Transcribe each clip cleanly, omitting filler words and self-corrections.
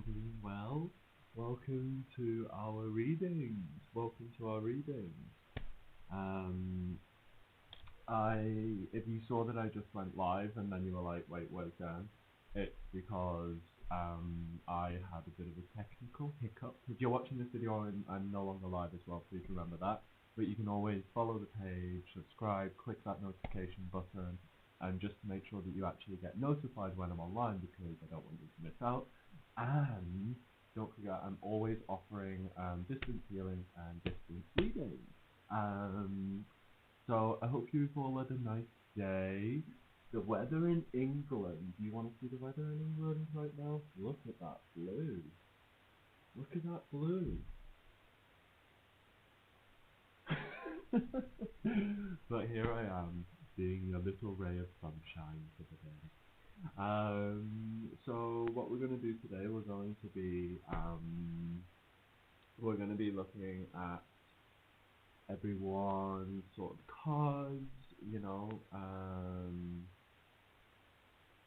doing well. Welcome to our readings. Welcome to our readings. Um, if you saw that I just went live and then you were like, wait, where's Dan? It's because I had a bit of a technical hiccup. If you're watching this video, I'm no longer live as well, please remember that. But you can always follow the page, subscribe, click that notification button, and just to make sure that you actually get notified when I'm online because I don't want you to miss out. And don't forget, I'm always offering distance healing and distance reading. So I hope you've all had a nice day. The weather in England. Do you want to see the weather in England right now? Look at that blue. Look at that blue. But here I am, being a little ray of sunshine for the day. So what we're going to do today, we're going to be looking at everyone's sort of cards, you know.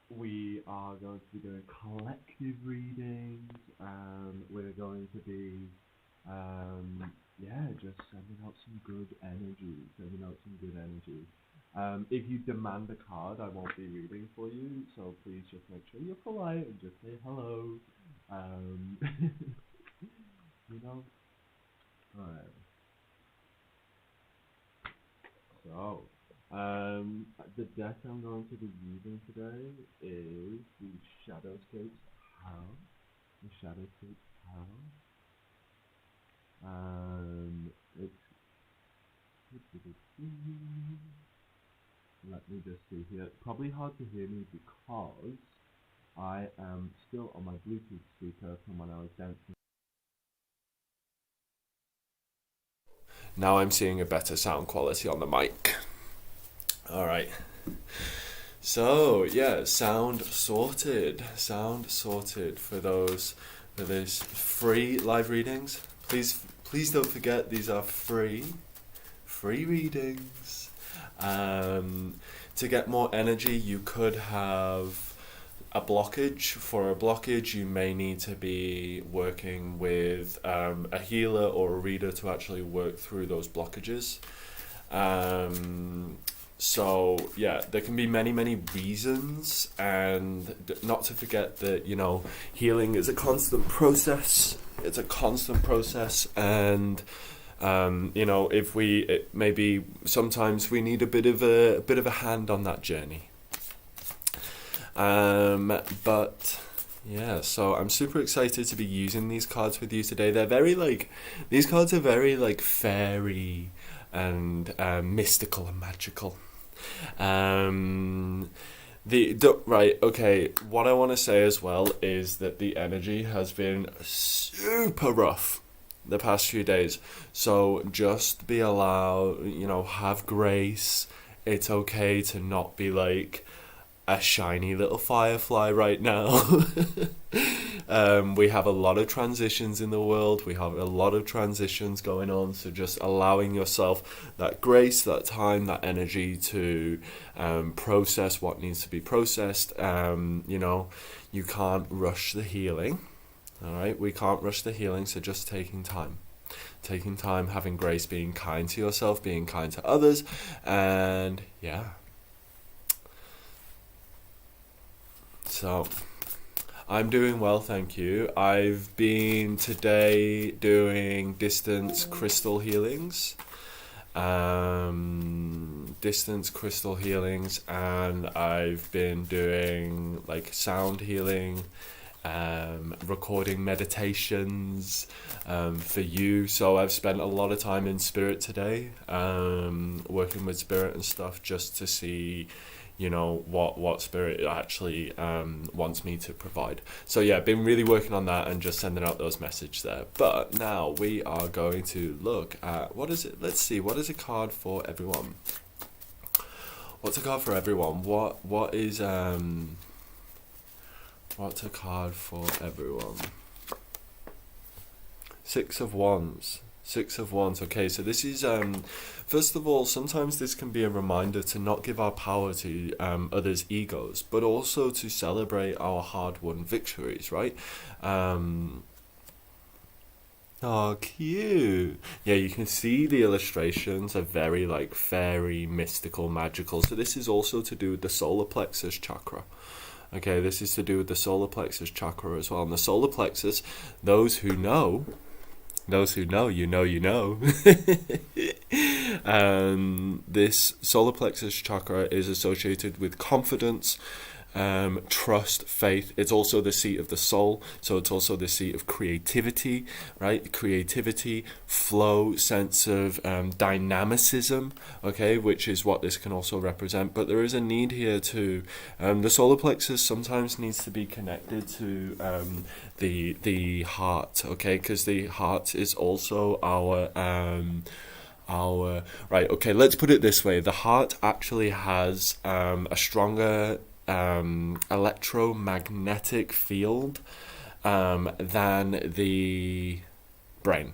We are going to be doing collective readings, and we're going to be just sending out some good energy, If you demand a card, I won't be reading for you, so please just make sure you're polite and just say hello. Alright. So, the deck I'm going to be using today is the Shadowscape Tarot. Let me just see here. It's probably hard to hear me because I am still on my Bluetooth speaker from when I was dancing. Now I'm seeing a better sound quality on the mic. Alright. So, yeah, sound sorted for those free live readings. Please don't forget these are free readings. To get more energy, you could have a blockage. For a blockage, you may need to be working with a healer or a reader to actually work through those blockages. So yeah, there can be many reasons, and not to forget that, you know, healing is a constant process. It's a constant process, and you know, maybe sometimes we need a bit of a hand on that journey. But yeah, so I'm super excited to be using these cards with you today. These cards are very fairy and mystical and magical. What I want to say as well is that the energy has been super rough the past few days, so just have grace. It's okay to not be like a shiny little firefly right now. We have a lot of transitions in the world. We have a lot of transitions going on, so just allowing yourself that grace, that time, that energy to process what needs to be processed. You can't rush the healing. All right, we can't rush the healing, so just taking time, having grace, being kind to yourself, being kind to others, and yeah. So, I'm doing well, thank you. I've been today doing distance crystal healings. And I've been doing sound healing, recording meditations for you. So I've spent a lot of time in spirit today, working with spirit and stuff, just to see what spirit actually wants me to provide. So yeah, I've been really working on that and just sending out those messages there. But now we are going to look at, what is it? Let's see, what is a card for everyone? What's a card for everyone? What's a card for everyone? Six of Wands. Six of Wands. Okay, so this is first of all, sometimes this can be a reminder to not give our power to others' egos, but also to celebrate our hard-won victories, right? Oh, cute. Yeah, you can see the illustrations are very like fairy, mystical, magical. So this is also to do with the solar plexus chakra. Okay, this is to do with the solar plexus chakra as well. And the solar plexus, those who know, you know, you know. This solar plexus chakra is associated with confidence, trust, faith. It's also the seat of the soul, so it's also the seat of creativity, right? Creativity, flow, sense of dynamicism, okay, which is what this can also represent. But there is a need here to, the solar plexus sometimes needs to be connected to the heart, okay, because the heart is also our right, okay, let's put it this way. The heart actually has a stronger electromagnetic field than the brain.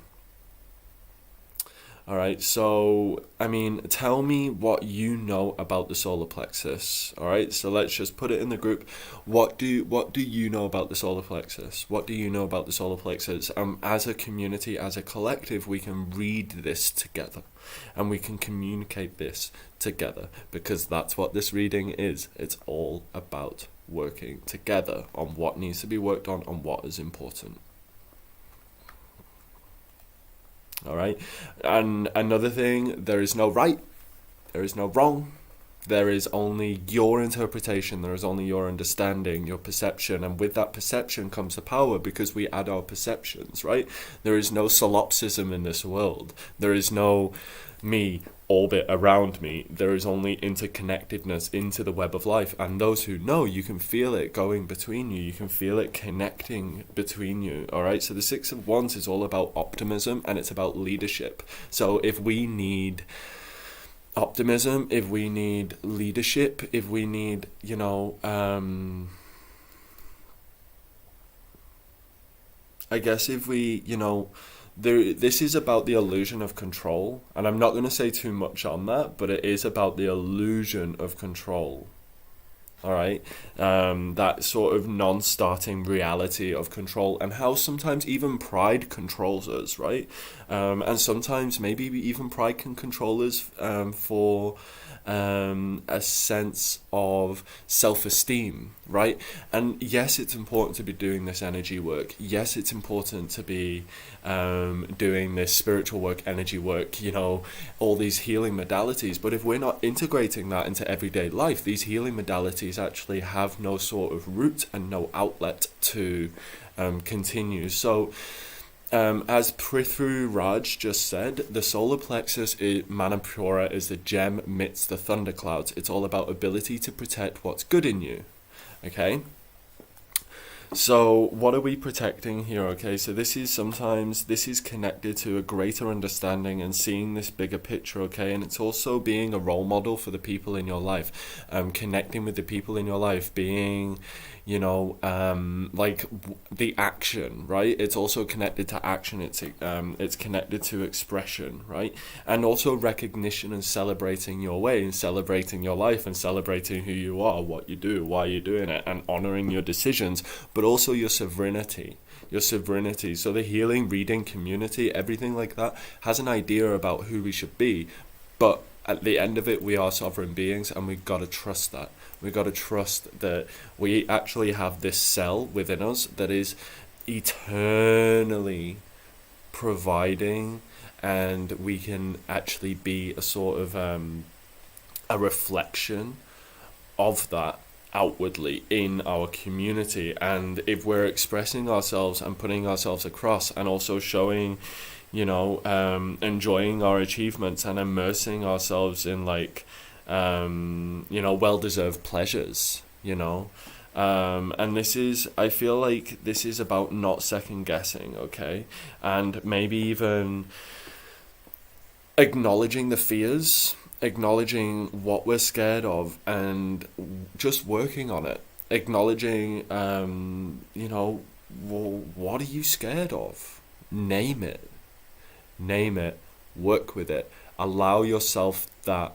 All right, so I mean, tell me what you know about the solar plexus. All right, so let's just put it in the group. What do you know about the solar plexus? What do you know about the solar plexus? As a community, as a collective, we can read this together, and we can communicate this together, because that's what this reading is. It's all about working together on what needs to be worked on what is important. All right, and another thing, there is no right, there is no wrong, there is only your interpretation, there is only your understanding, your perception, and with that perception comes the power, because we add our perceptions, right? There is no solipsism in this world. There is no me orbit around me. There is only interconnectedness into the web of life, and those who know, you can feel it going between you, you can feel it connecting between you. All right, so the Six of Wands is all about optimism, and it's about leadership. So if we need optimism, if we need leadership, if we need, you know, I guess if we, you know, this is about the illusion of control, and I'm not going to say too much on that, but it is about the illusion of control. All right, that sort of non-starting reality of control, and how sometimes even pride controls us, right? And sometimes maybe even pride can control us for a sense of self-esteem, right? And yes, it's important to be doing this energy work. Yes, it's important to be doing this spiritual work, energy work, you know, all these healing modalities. But if we're not integrating that into everyday life, these healing modalities actually have no sort of root and no outlet to continue. So as Prithvi Raj just said, the solar plexus, Manipura, is the gem amidst the thunderclouds. It's all about ability to protect what's good in you. Okay? So what are we protecting here? Okay, so this is connected to a greater understanding and seeing this bigger picture, okay? And it's also being a role model for the people in your life, connecting with the people in your life, being, you know, the action, right? It's also connected to action. It's connected to expression, right? And also recognition and celebrating your way, and celebrating your life, and celebrating who you are, what you do, why you're doing it, and honoring your decisions, but also your sovereignty. So the healing, reading community, everything like that has an idea about who we should be, but at the end of it, we are sovereign beings, and we've got to trust that. We've got to trust that we actually have this cell within us that is eternally providing, and we can actually be a sort of a reflection of that outwardly in our community. And if we're expressing ourselves and putting ourselves across, and also showing, you know, enjoying our achievements and immersing ourselves in, like, you know, well-deserved pleasures, you know, and I feel like this is about not second guessing, okay, and maybe even acknowledging the fears, acknowledging what we're scared of, and just working on it, acknowledging, you know, well, what are you scared of? Name it. name it, work with it, allow yourself that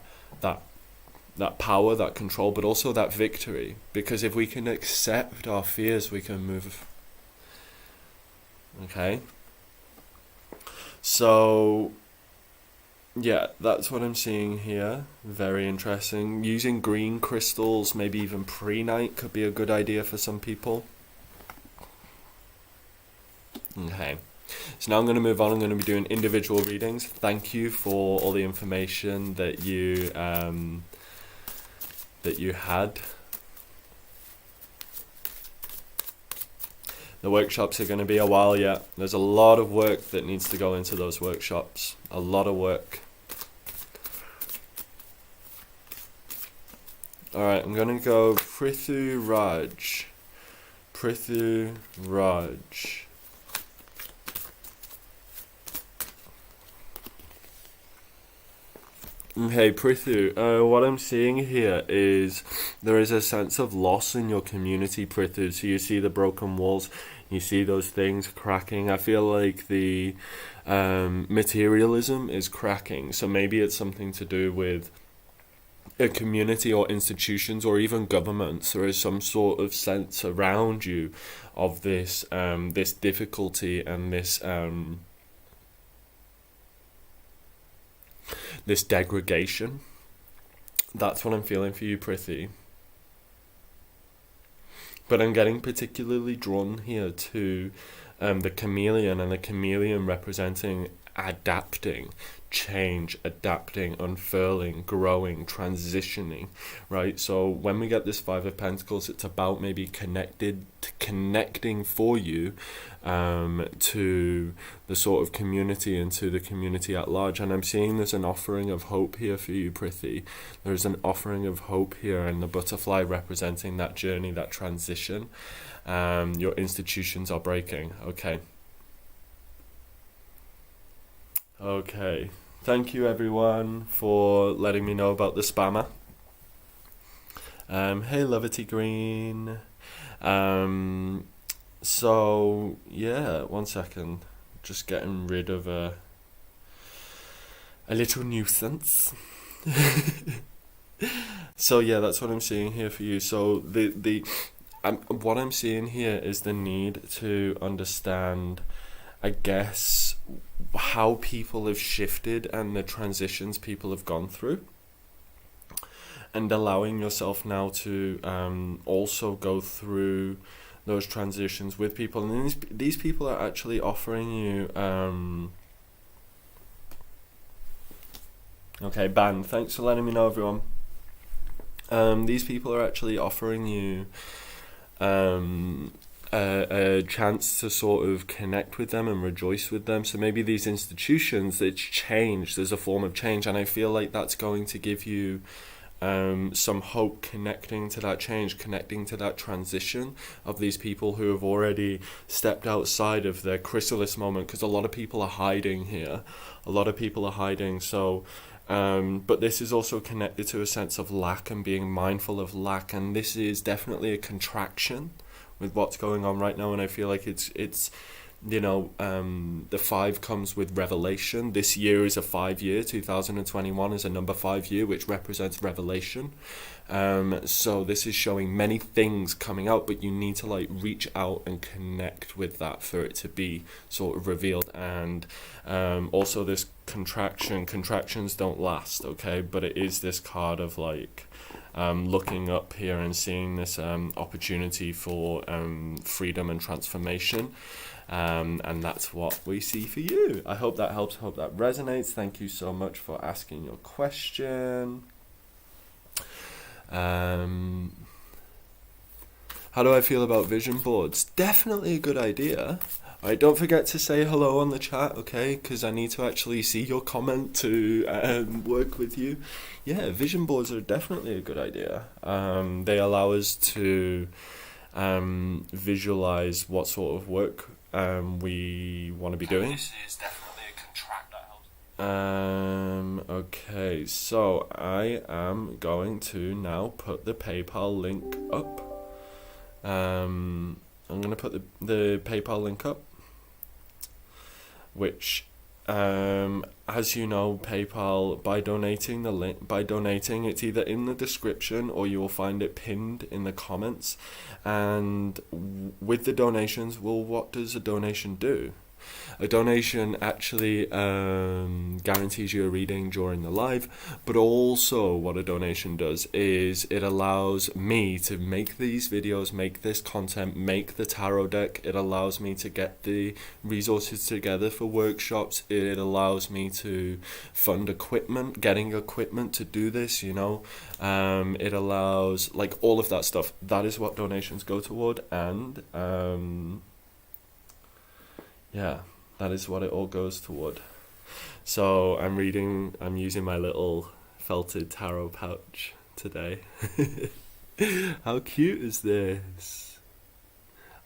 power, that control, but also that victory. Because if we can accept our fears, we can move. Okay? So, yeah, that's what I'm seeing here. Very interesting. Using green crystals, maybe even pre-night, could be a good idea for some people. Okay. So now I'm going to move on. I'm going to be doing individual readings. Thank you for all the information that you had. The workshops are going to be a while yet. There's a lot of work that needs to go into those workshops. A lot of work. Alright, I'm going to go Prithu Raj. Prithu Raj. Okay, Prithu, what I'm seeing here is there is a sense of loss in your community, Prithu. So you see the broken walls, you see those things cracking. I feel like the materialism is cracking. So maybe it's something to do with a community or institutions or even governments. There is some sort of sense around you of this this difficulty and this degradation. That's what I'm feeling for you, Prithi. But I'm getting particularly drawn here to the chameleon, and the chameleon representing adapting, change, adapting, unfurling, growing, transitioning, right? So when we get this Five of Pentacles, it's about maybe connecting for you to the sort of community and to the community at large. And I'm seeing there's an offering of hope here for you, Prithi. There's an offering of hope here, and the butterfly representing that journey, that transition. Your institutions are breaking. Okay, thank you everyone for letting me know about the spammer. Hey Levity Green. So yeah, 1 second, just getting rid of a little nuisance. So yeah, that's what I'm seeing here for you. So what I'm seeing here is the need to understand, I guess, how people have shifted and the transitions people have gone through, and allowing yourself now to also go through those transitions with people. And these people are actually offering you okay, Ban, thanks for letting me know, everyone. These people are actually offering you a chance to sort of connect with them and rejoice with them. So maybe these institutions, it's changed, there's a form of change, and I feel like that's going to give you some hope, connecting to that change, connecting to that transition of these people who have already stepped outside of their chrysalis moment, because a lot of people are hiding here. So but this is also connected to a sense of lack and being mindful of lack, and this is definitely a contraction with what's going on right now. And I feel like it's you know, the 5 comes with revelation. This year is a 5 year. 2021 is a number 5 year, which represents revelation. So this is showing many things coming out, but you need to like reach out and connect with that for it to be sort of revealed. And also this contractions don't last, okay? But it is this card of like looking up here and seeing this opportunity for freedom and transformation. And that's what we see for you. I hope that helps, hope that resonates. Thank you so much for asking your question. How do I feel about vision boards? Definitely a good idea. Alright, don't forget to say hello on the chat, okay? Because I need to actually see your comment to work with you. Yeah, vision boards are definitely a good idea. They allow us to visualize what sort of work we want to be doing. This is definitely a contract that helps. Okay, so I am going to now put the PayPal link up. I'm going to put the PayPal link up, which As you know, PayPal, by donating it's either in the description or you will find it pinned in the comments. And with the donations, well, what does a donation do? A donation actually guarantees you a reading during the live, but also what a donation does is it allows me to make these videos, make this content, make the tarot deck. It allows me to get the resources together for workshops. It allows me to fund getting equipment to do this, you know. It allows, like, all of that stuff. That is what donations go toward, and yeah, that is what it all goes toward. So I'm using my little felted tarot pouch today. How cute is this?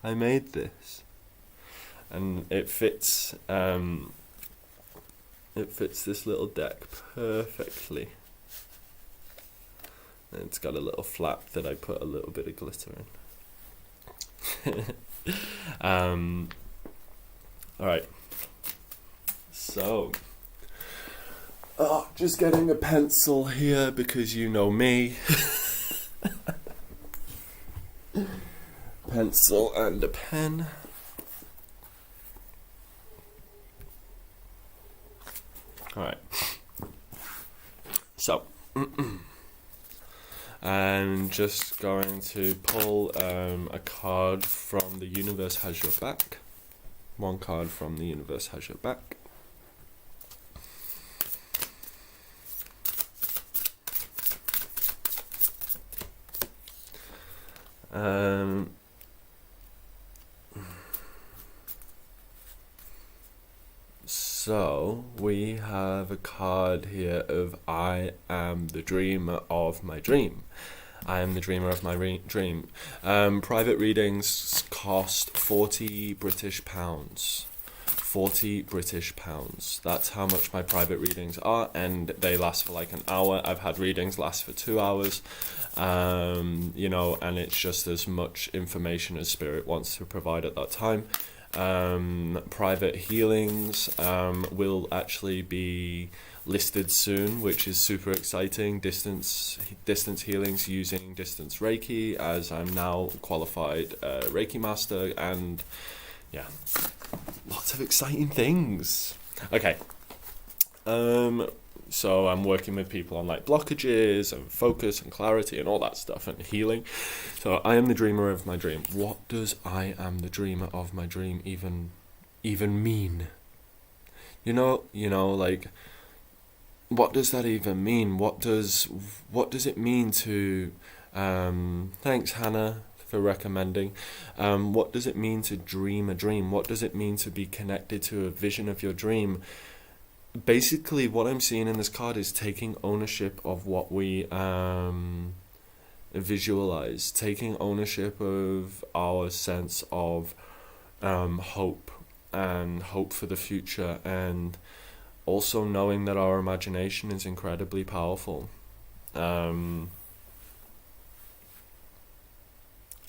I made this. And it fits this little deck perfectly. And it's got a little flap that I put a little bit of glitter in. Alright, so, just getting a pencil here because you know me. Pencil and a pen. Alright, so, I'm just going to pull a card from The Universe Has Your Back. One card from The Universe Has Your Back. So we have a card here of I am the dreamer of my dream. I am the dreamer of my dream. Private readings cost £40 British. 40 British pounds. That's how much my private readings are, and they last for like an hour. I've had readings last for 2 hours, you know, and it's just as much information as Spirit wants to provide at that time. Private healings will actually be listed soon, which is super exciting. Distance healings using distance Reiki, as I'm now qualified Reiki master, and yeah, lots of exciting things. Okay, so I'm working with people on like blockages and focus and clarity and all that stuff and healing. So I am the dreamer of my dream. What does I am the dreamer of my dream even mean? You know, like, what does that even mean? What does it mean to thanks Hannah for recommending. What does it mean to dream a dream? What does it mean to be connected to a vision of your dream? Basically, what I'm seeing in this card is taking ownership of what we visualize, taking ownership of our sense of hope and hope for the future, and also knowing that our imagination is incredibly powerful.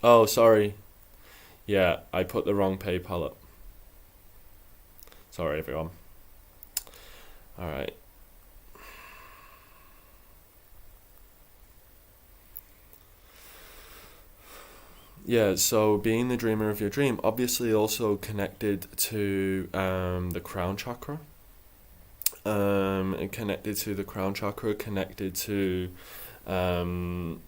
Oh, sorry. Yeah, I put the wrong PayPal up. Sorry, everyone. Alright. Yeah, so being the dreamer of your dream, obviously also connected to the crown chakra. And connected to the crown chakra, connected to the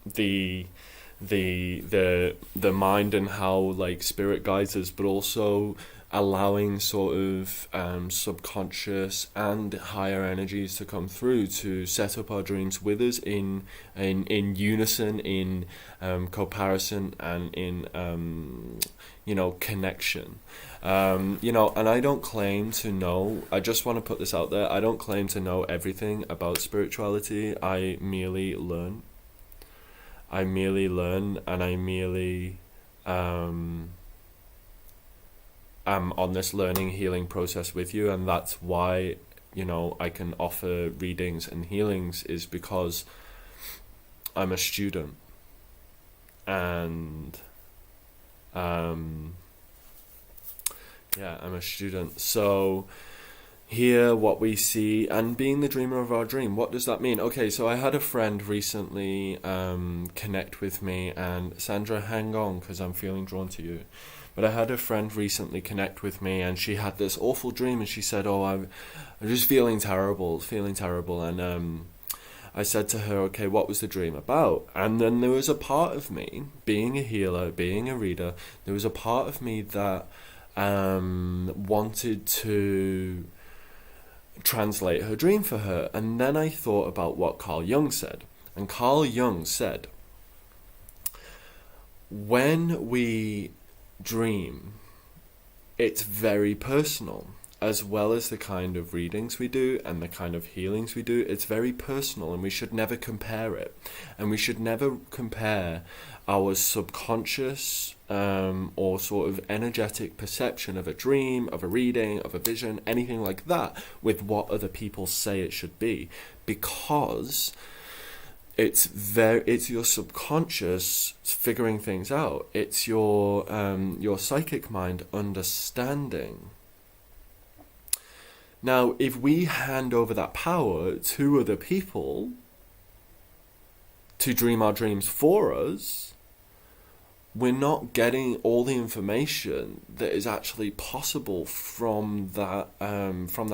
mind and how like spirit guides us, but also allowing sort of subconscious and higher energies to come through to set up our dreams with us in unison, in comparison, and in connection. And I don't claim to know, I just want to put this out there, I don't claim to know everything about spirituality. I merely learn, and I merely am on this learning, healing process with you, and that's why, I can offer readings and healings, is because I'm a student, and I'm a student. So hear what we see, and being the dreamer of our dream. What does that mean? Okay, so I had a friend recently connect with me, and Sandra, hang on, because I'm feeling drawn to you. But I had a friend recently connect with me, and she had this awful dream, and she said, "Oh, I'm just feeling terrible," and I said to her, "Okay, what was the dream about?" And then there was a part of me, being a healer, being a reader, there was a part of me that wanted to translate her dream for her. And then I thought about what Carl Jung said. And Carl Jung said, when we dream, it's very personal, as well as the kind of readings we do and the kind of healings we do. It's very personal, and we should never compare it. And we should never compare our subconscious or sort of energetic perception of a dream, of a reading, of a vision, anything like that, with what other people say it should be, because it's your subconscious figuring things out. It's your psychic mind understanding. Now, if we hand over that power to other people to dream our dreams for us, we're not getting all the information that is actually possible from that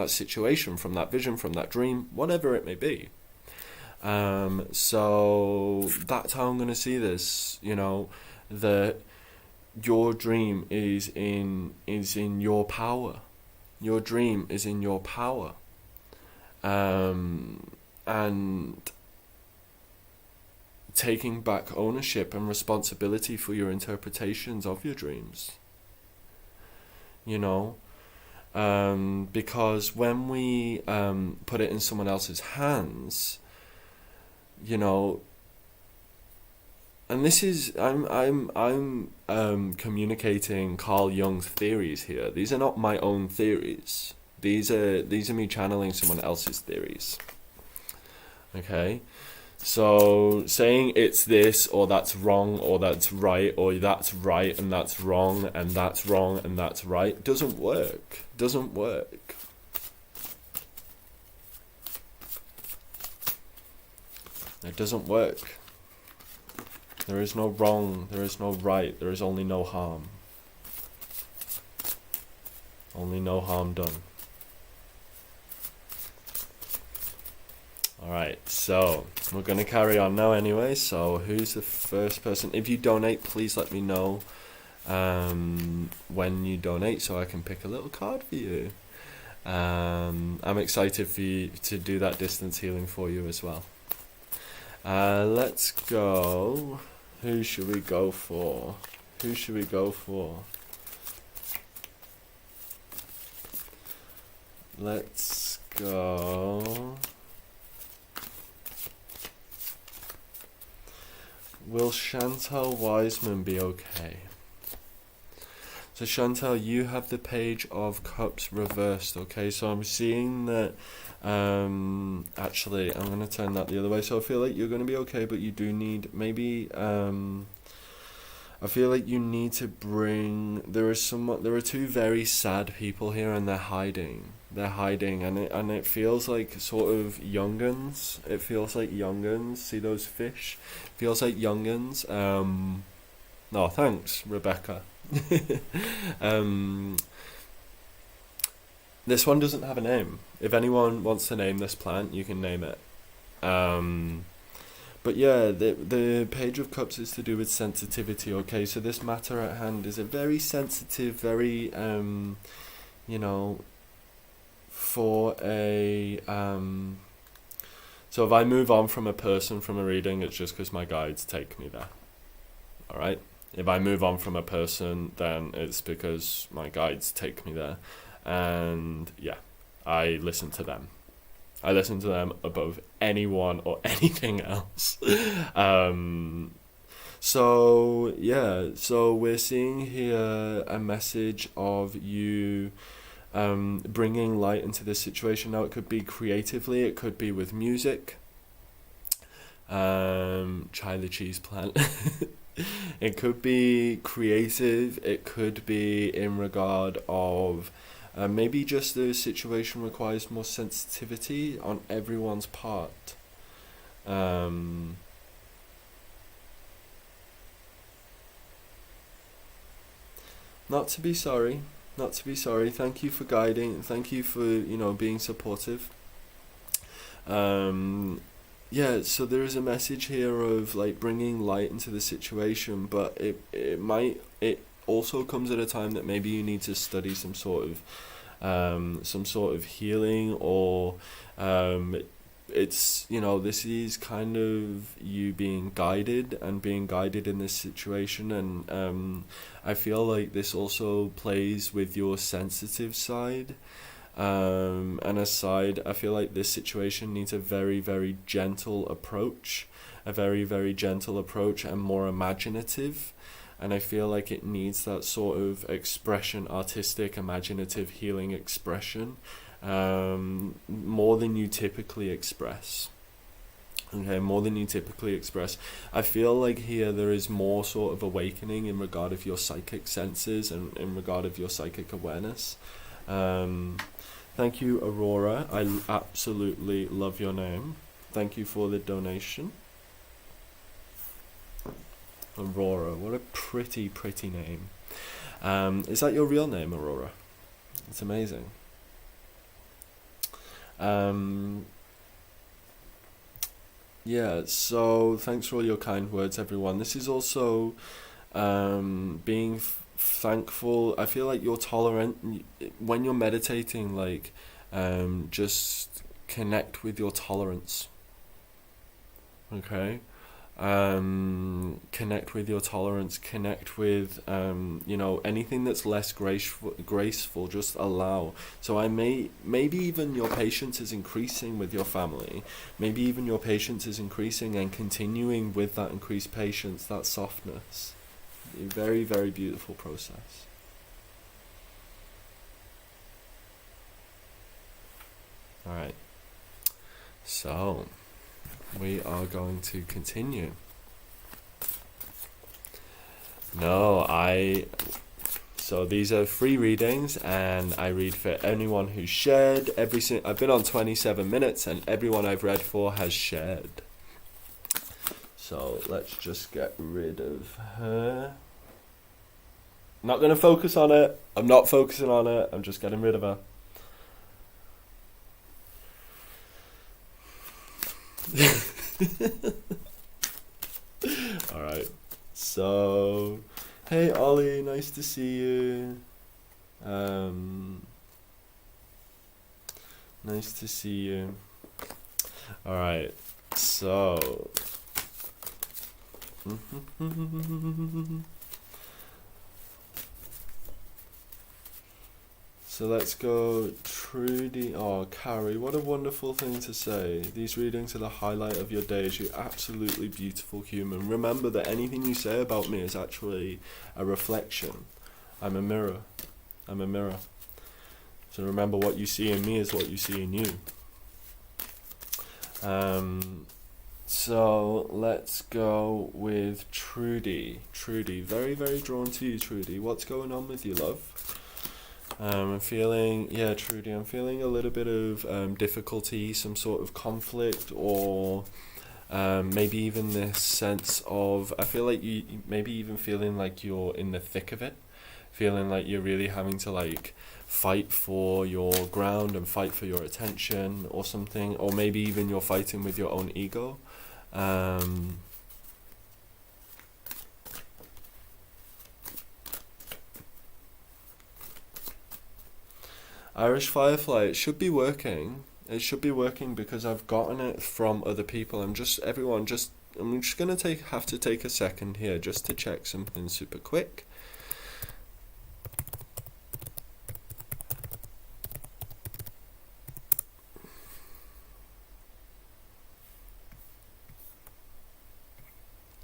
situation, from that vision, from that dream, whatever it may be. So that's how I'm going to see this, that your dream is in your power. Your dream is in your power. And taking back ownership and responsibility for your interpretations of your dreams. Because when we put it in someone else's hands, and this is I'm communicating Carl Jung's theories here. These are not my own theories. These are me channeling someone else's theories. Okay? So saying it's this, or that's wrong, or that's right, or that's right and that's wrong, and that's wrong and that's right, doesn't work. It doesn't work. There is no wrong, there is no right, there is only no harm. Only no harm done. Alright, so we're going to carry on now anyway. So who's the first person? If you donate, please let me know when you donate so I can pick a little card for you. I'm excited for you to do that distance healing for you as well. Let's go. Who should we go for? Let's go. Will Chantal Wiseman be okay? So Chantal, you have the Page of Cups reversed, okay? So I'm seeing that, actually, I'm going to turn that the other way. So I feel like you're going to be okay, but you do need, maybe, I feel like you need to bring, there are two very sad people here, and they're hiding, and it feels like sort of younguns. It feels like younguns. See those fish? It feels like younguns. No, thanks, Rebecca. This one doesn't have a name. If anyone wants to name this plant, you can name it. But yeah, the Page of Cups is to do with sensitivity, okay? So this matter at hand is a very sensitive, very, for a, so if I move on from a person, from a reading, it's just because my guides take me there, alright? If I move on from a person, then it's because my guides take me there. And yeah, I listen to them. I listen to them above anyone or anything else. So yeah, so we're seeing here a message of you bringing light into this situation. Now it could be creatively, it could be with music. Chai the cheese plant. It could be creative, it could be in regard of Maybe just the situation requires more sensitivity on everyone's part. Not to be sorry. Not to be sorry. Thank you for guiding. Thank you for, being supportive. Yeah, so there is a message here of like bringing light into the situation, but it also comes at a time that maybe you need to study some sort of healing, or it's, this is kind of you being guided in this situation, and I feel like this also plays with your sensitive side. And aside, I feel like this situation needs a very, very gentle approach, and more imaginative. And I feel like it needs that sort of expression, artistic, imaginative, healing expression, more than you typically express. Okay, more than you typically express. I feel like here there is more sort of awakening in regard of your psychic senses and in regard of your psychic awareness. Thank you, Aurora. I absolutely love your name. Thank you for the donation. Aurora, what a pretty, pretty name. Is that your real name, Aurora? It's amazing. Yeah, so thanks for all your kind words, everyone. This is also being thankful. I feel like you're tolerant when you're meditating, like just connect with your tolerance. Okay, connect with your tolerance, connect with anything that's less graceful, just allow. So maybe even your patience is increasing with your family, maybe even your patience is increasing and continuing with that increased patience, that softness. A very, very beautiful process. Alright, so we are going to continue. So these are free readings, and I read for anyone who's shared. I've been on 27 minutes, and everyone I've read for has shared. So let's just get rid of her. Not going to focus on it. I'm not focusing on it. I'm just getting rid of her. Alright. So, hey Ollie, nice to see you. Nice to see you. Alright. So... So let's go Trudy. Oh, Carrie, what a wonderful thing to say. These readings are the highlight of your days. You absolutely beautiful human. Remember that anything you say about me is actually a reflection. I'm a mirror. I'm a mirror. So remember, what you see in me is what you see in you. So let's go with Trudy. Trudy, very, very drawn to you, Trudy. What's going on with you, love? Trudy, I'm feeling a little bit of difficulty, some sort of conflict, or maybe even this sense of, I feel like you maybe even feeling like you're in the thick of it, feeling like you're really having to like fight for your ground and fight for your attention or something, or maybe even you're fighting with your own ego. Irish Firefly, it should be working. It should be working because I've gotten it from other people. I'm just gonna have to take a second here just to check something super quick.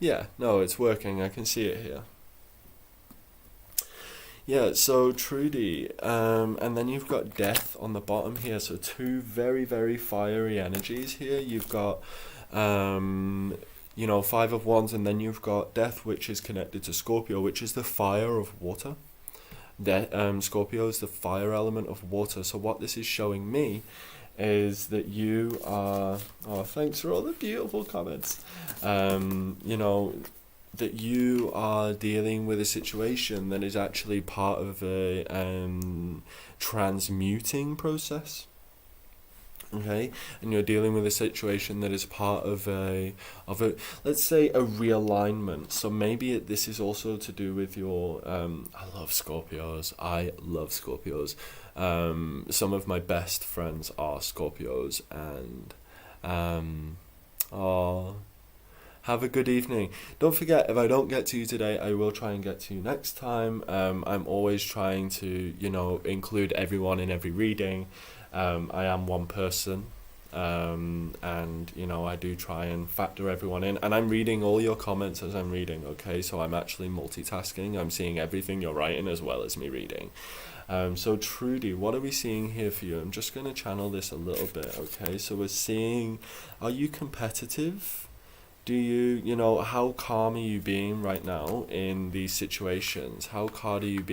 Yeah, no, it's working. I can see it here. Yeah, so Trudy, and then you've got Death on the bottom here, so two very, very fiery energies here. You've got, Five of Wands, and then you've got Death, which is connected to Scorpio, which is the fire of water. Scorpio is the fire element of water. So what this is showing me is that you are, oh, thanks for all the beautiful comments, you know, that you are dealing with a situation that is actually part of a transmuting process. Okay, and you're dealing with a situation that is part of a let's say a realignment. So maybe this is also to do with your I love Scorpios. Some of my best friends are Scorpios, and have a good evening. Don't forget, if I don't get to you today, I will try and get to you next time. I'm always trying to, you know, include everyone in every reading. I am one person, and, you know, I do try and factor everyone in. And I'm reading all your comments as I'm reading, okay? So I'm actually multitasking. I'm seeing everything you're writing as well as me reading. So Trudy, what are we seeing here for you? I'm just going to channel this a little bit, okay? So we're seeing, are you competitive? Do you know, how calm are you being right now in these situations? How calm are you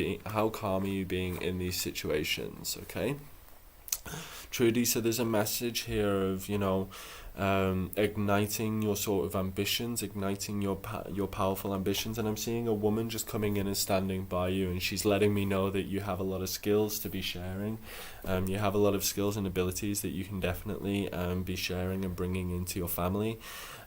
being in these situations, okay? Trudy, so there's a message here of, you know, igniting your sort of ambitions, igniting your powerful ambitions. And I'm seeing a woman just coming in and standing by you, and she's letting me know that you have a lot of skills to be sharing. You have a lot of skills and abilities that you can definitely be sharing and bringing into your family.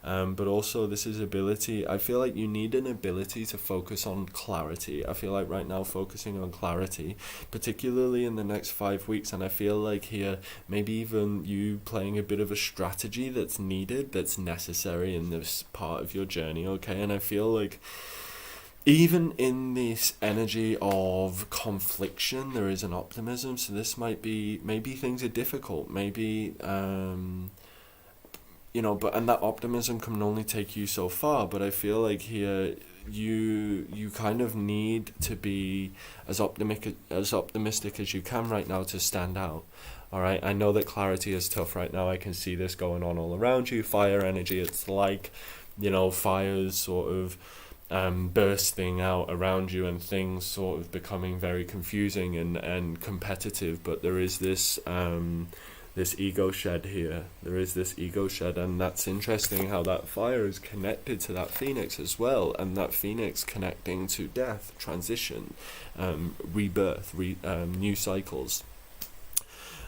But also this is ability. I feel like you need an ability to focus on clarity. I feel like right now focusing on clarity, particularly in the next 5 weeks, and I feel like here maybe even you playing a bit of a strategy that's needed, that's necessary in this part of your journey, okay? And I feel like even in this energy of confliction, there is an optimism. So this might be, maybe things are difficult, maybe you know, but and that optimism can only take you so far. But I feel like here you kind of need to be as optimistic as you can right now to stand out. All right, I know that clarity is tough right now. I can see this going on all around you. Fire energy, it's like, you know, fires sort of bursting out around you and things sort of becoming very confusing and competitive. But there is this this ego shed here. There is this ego shed, and that's interesting how that fire is connected to that phoenix as well, and that phoenix connecting to death, transition, rebirth, new cycles.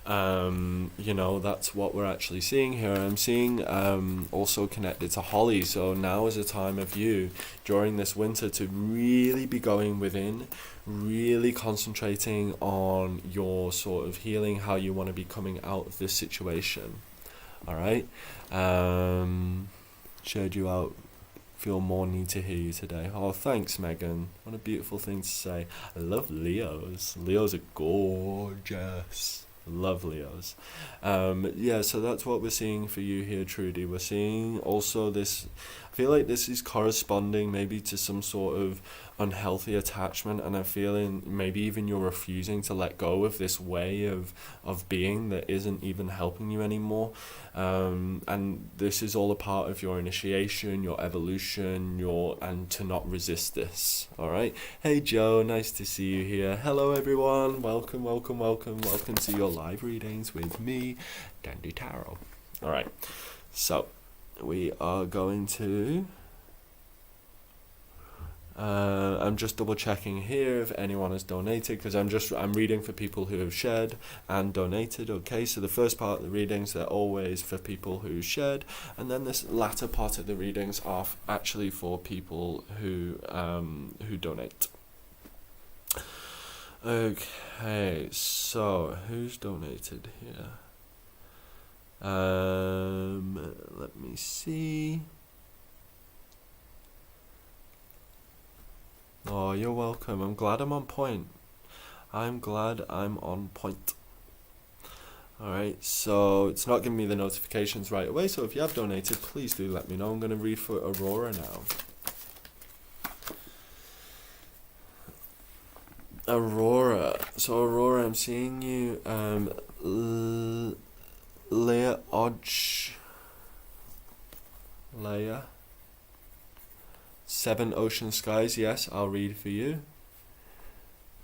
You know, that's what we're actually seeing here. I'm seeing also connected to Holly. So now is a time of you during this winter to really be going within, really concentrating on your sort of healing, how you want to be coming out of this situation. All right. Shared you out. Feel more need to hear you today. Oh, thanks, Megan. What a beautiful thing to say. I love Leos. Leos are gorgeous. Love Leos. Yeah, so that's what we're seeing for you here, Trudy. We're seeing also this, I feel like this is corresponding maybe to some sort of unhealthy attachment, and I'm feeling maybe even you're refusing to let go of this way of being that isn't even helping you anymore. And this is all a part of your initiation, your evolution, and to not resist this. All right. Hey Joe, nice to see you here. Hello everyone. Welcome to your live readings with me, Dandy Tarot. All right. So we are going to I'm just double checking here if anyone has donated, because I'm reading for people who have shared and donated. Okay, so the first part of the readings, they're always for people who shared, and then this latter part of the readings are actually for people who donate. Okay, so who's donated here? Let me see. Oh, you're welcome. I'm glad I'm on point. Alright, so it's not giving me the notifications right away, so if you have donated, please do let me know. I'm going to read for Aurora now. Aurora. So Aurora, I'm seeing you, Leia. 7 Ocean Skies, yes, I'll read for you.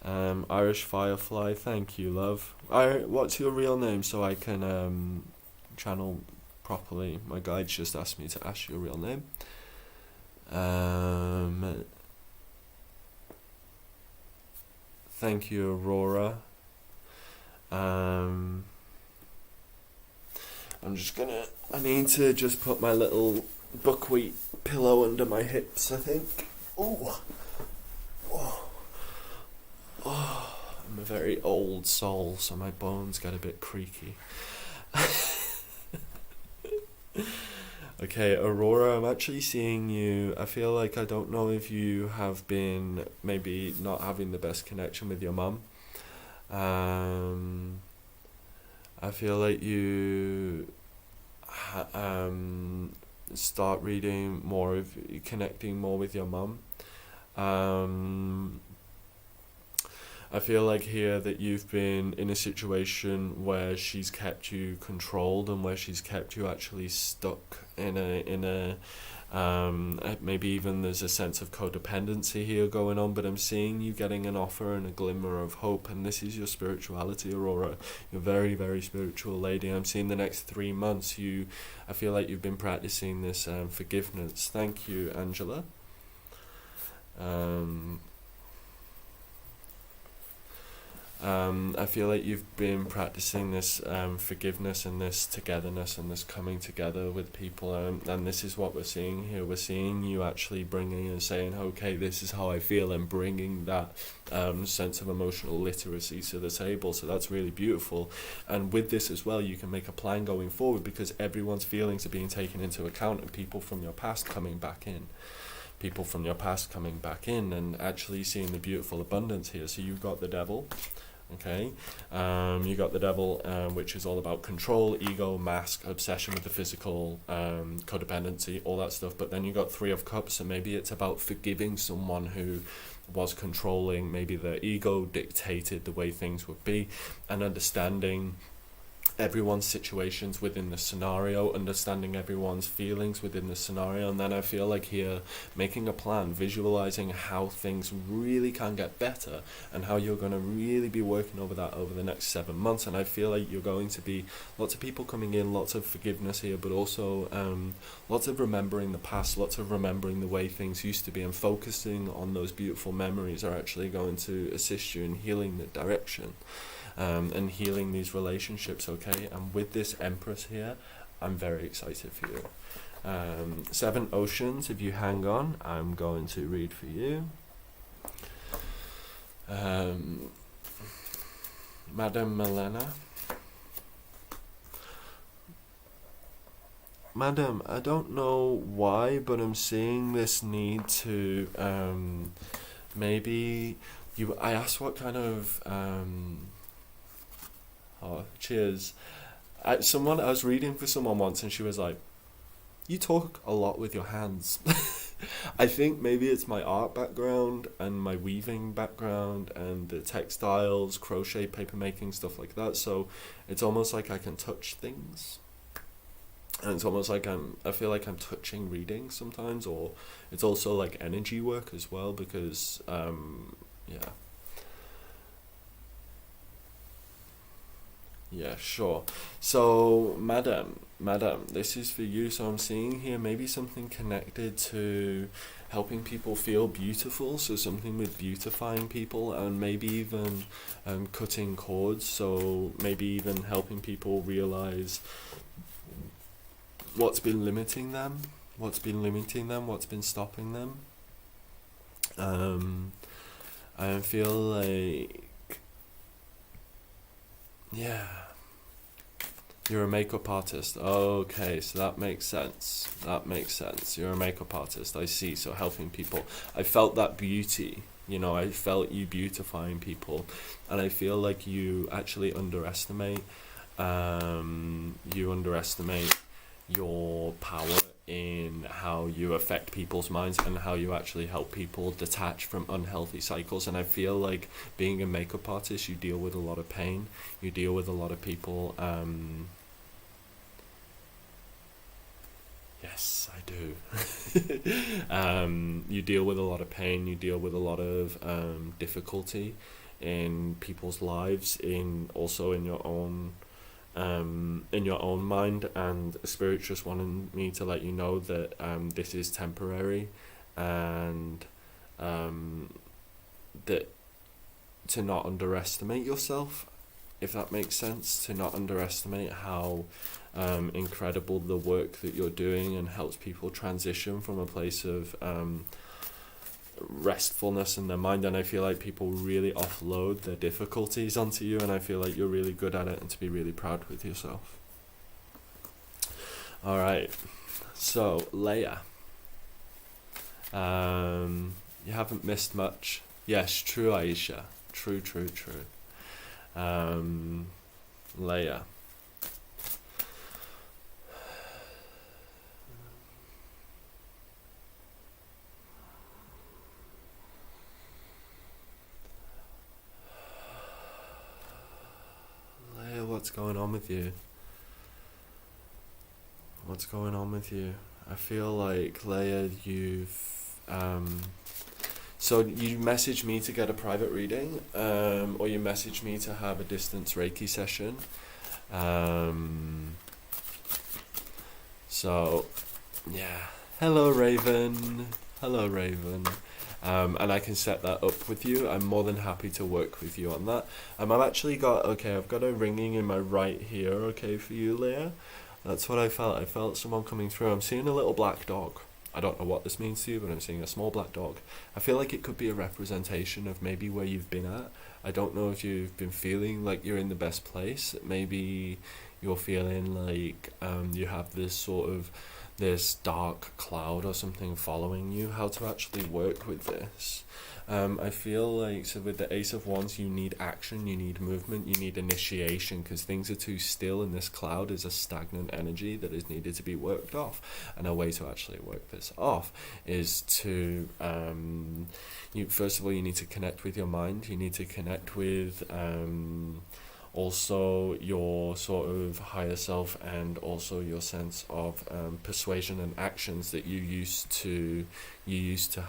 Irish Firefly, thank you, love. What's your real name so I can channel properly? My guides just asked me to ask your real name. Thank you, Aurora. I need to just put my little buckwheat pillow under my hips, I think. Oh. I'm a very old soul, so my bones get a bit creaky. Okay, Aurora, I'm actually seeing you. I feel like I don't know if you have been maybe not having the best connection with your mum. I feel like you start reading more of connecting more with your mum. I feel like here that you've been in a situation where she's kept you controlled and where she's kept you actually stuck in a maybe even there's a sense of codependency here going on, but I'm seeing you getting an offer and a glimmer of hope, and this is your spirituality, Aurora. You're a very, very spiritual lady. I'm seeing the next 3 months I feel like you've been practicing this forgiveness. Thank you, Angela. I feel like you've been practicing this forgiveness and this togetherness and this coming together with people, and this is what we're seeing here. We're seeing you actually bringing and saying, okay, this is how I feel, and bringing that sense of emotional literacy to the table. So that's really beautiful. And with this as well, you can make a plan going forward, because everyone's feelings are being taken into account, and people from your past coming back in. And actually seeing the beautiful abundance here. So you've got the devil. Okay, you got the devil, which is all about control, ego, mask, obsession with the physical, codependency, all that stuff. But then you got 3 of Cups, and maybe it's about forgiving someone who was controlling. Maybe their ego dictated the way things would be, and understanding everyone's situations within the scenario, understanding everyone's feelings within the scenario. And then I feel like here, making a plan, visualizing how things really can get better, and how you're going to really be working over that over the next 7 months. And I feel like you're going to be lots of people coming in, lots of forgiveness here, but also lots of remembering the past, lots of remembering the way things used to be, and focusing on those beautiful memories are actually going to assist you in healing the direction. And healing these relationships, okay? And with this Empress here, I'm very excited for you. 7 Oceans, if you hang on, I'm going to read for you. Madam Milena. Madam, I don't know why, but I'm seeing this need to maybe I asked what kind of cheers. I was reading for someone once, and she was like, you talk a lot with your hands. I think maybe it's my art background and my weaving background and the textiles, crochet, paper making, stuff like that. So it's almost like I can touch things. And it's almost like I feel like I'm touching reading sometimes, or it's also like energy work as well, because Yeah, sure. So, madam, this is for you. So I'm seeing here maybe something connected to helping people feel beautiful. So something with beautifying people, and maybe even cutting cords. So maybe even helping people realize what's been limiting them, what's been stopping them. I feel like, yeah, you're a makeup artist. Okay, so that makes sense. You're a makeup artist, I see. So helping people. I felt that beauty, I felt you beautifying people. And I feel like you actually underestimate your power in how you affect people's minds, and how you actually help people detach from unhealthy cycles. And I feel like being a makeup artist, you deal with a lot of pain, you deal with a lot of people. Yes, I do. You deal with a lot of pain, you deal with a lot of difficulty in people's lives, also in your own mind. And Spirit just wanted me to let you know that this is temporary, and that to not underestimate yourself, if that makes sense, to not underestimate how incredible the work that you're doing and helps people transition from a place of restfulness in their mind. And I feel like people really offload their difficulties onto you, and I feel like you're really good at it, and to be really proud with yourself. Alright, so Leia, you haven't missed much. Yes, true, Aisha. True. Leia. Leia, what's going on with you? What's going on with you? I feel like, Leia, you've so you messaged me to get a private reading, or you messaged me to have a distance Reiki session. So, yeah. Hello, Raven. And I can set that up with you. I'm more than happy to work with you on that. I've actually got, I've got a ringing in my right here, for you, Leah. That's what I felt. I felt someone coming through. I'm seeing a little black dog. I don't know what this means to you, but I'm seeing a small black dog. I feel like it could be a representation of maybe where you've been at. I don't know if you've been feeling like you're in the best place. Maybe you're feeling like you have this dark cloud or something following you. How to actually work with this. I feel like, so with the Ace of Wands, you need action, you need movement, you need initiation, because things are too still, and this cloud is a stagnant energy that is needed to be worked off. And a way to actually work this off is to, first of all, you need to connect with your mind, you need to connect with also your sort of higher self, and also your sense of persuasion and actions that you used to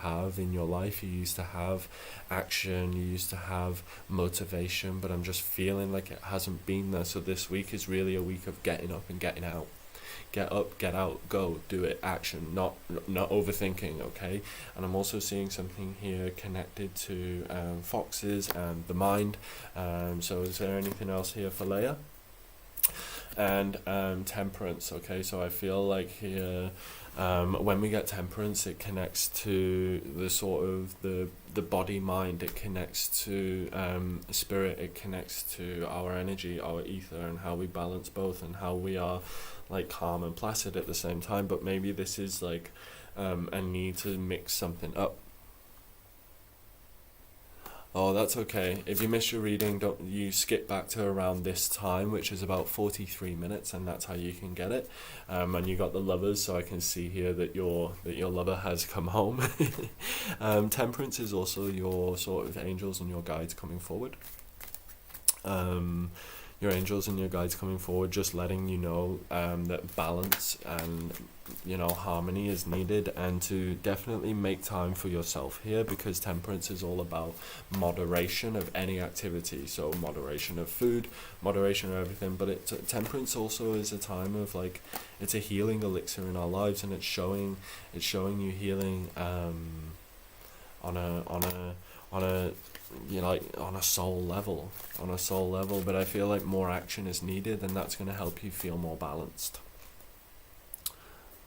have in your life. You used to have action, you used to have motivation, but I'm just feeling like it hasn't been there. So this week is really a week of getting up and getting out. Get up, get out, go, do it, action, not overthinking, okay? And I'm also seeing something here connected to foxes and the mind. So is there anything else here for Leia? And temperance, okay? So I feel like here, when we get temperance, it connects to the sort of the body mind, it connects to spirit, it connects to our energy, our ether, and how we balance both, and how we are like calm and placid at the same time. But maybe this is like a need to mix something up. Oh, that's okay. If you miss your reading, don't you skip back to around this time, which is about 43 minutes, and that's how you can get it. And you got the lovers, so I can see here that your lover has come home. Temperance is also your sort of angels and your guides coming forward. Your angels and your guides coming forward, just letting you know that balance and harmony is needed, and to definitely make time for yourself here, because temperance is all about moderation of any activity. So moderation of food, moderation of everything, but temperance also is a time of like, it's a healing elixir in our lives, and it's showing you healing on a soul level, but I feel like more action is needed, and that's going to help you feel more balanced.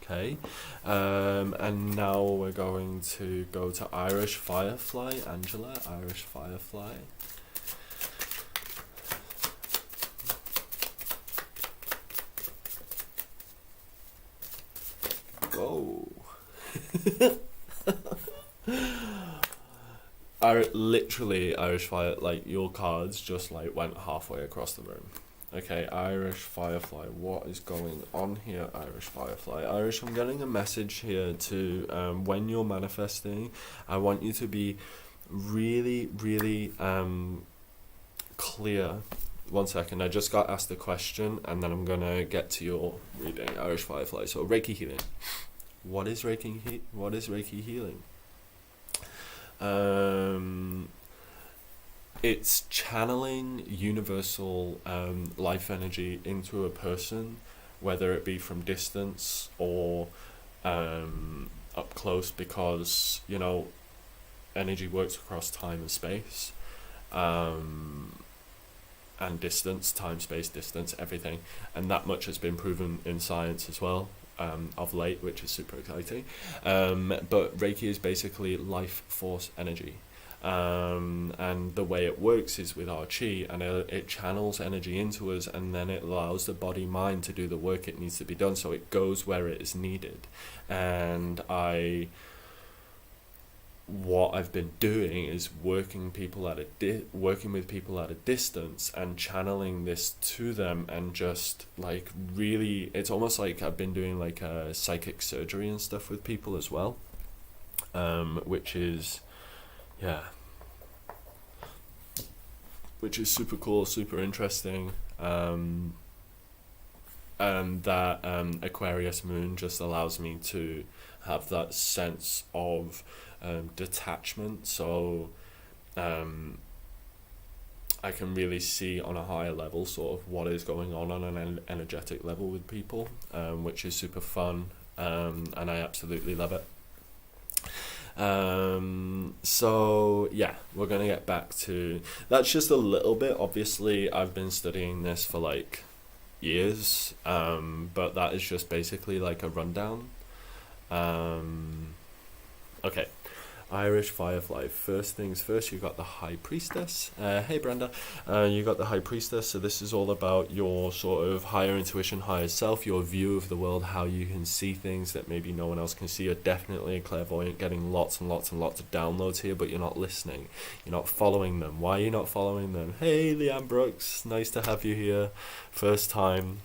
Okay, and now we're going to go to Irish Firefly. Angela, Irish Firefly. Whoa. Literally, Irish Fire, like your cards just like went halfway across the room. Okay, Irish Firefly, what is going on here, Irish Firefly? Irish, I'm getting a message here to, when you're manifesting, I want you to be really, really clear. One second, I just got asked a question, and then I'm going to get to your reading, Irish Firefly. So, Reiki healing. What is Reiki healing? it's channeling universal life energy into a person, whether it be from distance or up close, because energy works across time and space, and distance, time, space, distance, everything, and that much has been proven in science as well, of late, which is super exciting. But Reiki is basically life force energy, and the way it works is with our chi, and it channels energy into us, and then it allows the body mind to do the work it needs to be done, so it goes where it is needed. And what I've been doing is working with people at a distance and channeling this to them, and just like really, it's almost like I've been doing like psychic surgery and stuff with people as well, which is super cool, super interesting. And that Aquarius moon just allows me to have that sense of detachment, so I can really see on a higher level sort of what is going on an energetic level with people, which is super fun, and I absolutely love it. So yeah, we're gonna get back to that's just a little bit. Obviously I've been studying this for like years, but that is just basically like a rundown. Okay, Irish Firefly. First things first, you got the High Priestess. Hey Brenda. You got the High Priestess, so this is all about your sort of higher intuition, higher self, your view of the world, how you can see things that maybe no one else can see. You're definitely a clairvoyant, getting lots and lots and lots of downloads here, but you're not listening. You're not following them. Why are you not following them? Hey Leanne Brooks, nice to have you here. First time.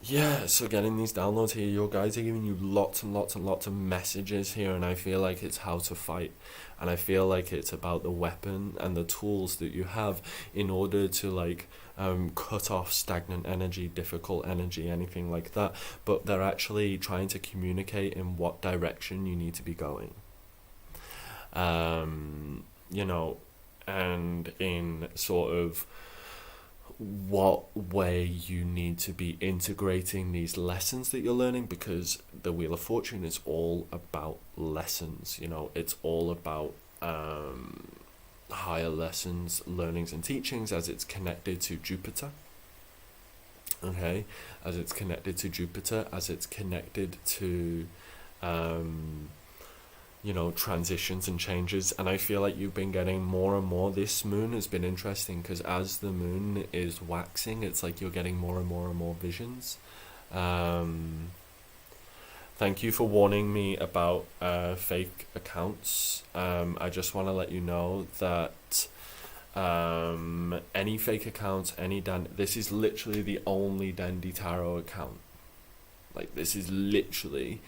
Yeah, so getting these downloads here, your guides are giving you lots and lots and lots of messages here, and I feel like it's how to fight, and I feel like it's about the weapon and the tools that you have in order to like cut off stagnant energy, difficult energy, anything like that, but they're actually trying to communicate in what direction you need to be going. And in sort of what way you need to be integrating these lessons that you're learning, because the Wheel of Fortune is all about lessons. It's all about higher lessons, learnings and teachings, as it's connected to Jupiter. Okay, as it's connected to Jupiter, as it's connected to transitions and changes. And I feel like you've been getting more and more. This moon has been interesting because as the moon is waxing, it's like you're getting more and more and more visions. Thank you for warning me about fake accounts. I just want to let you know that any fake accounts, this is literally the only Dandy Tarot account. Like, this is literally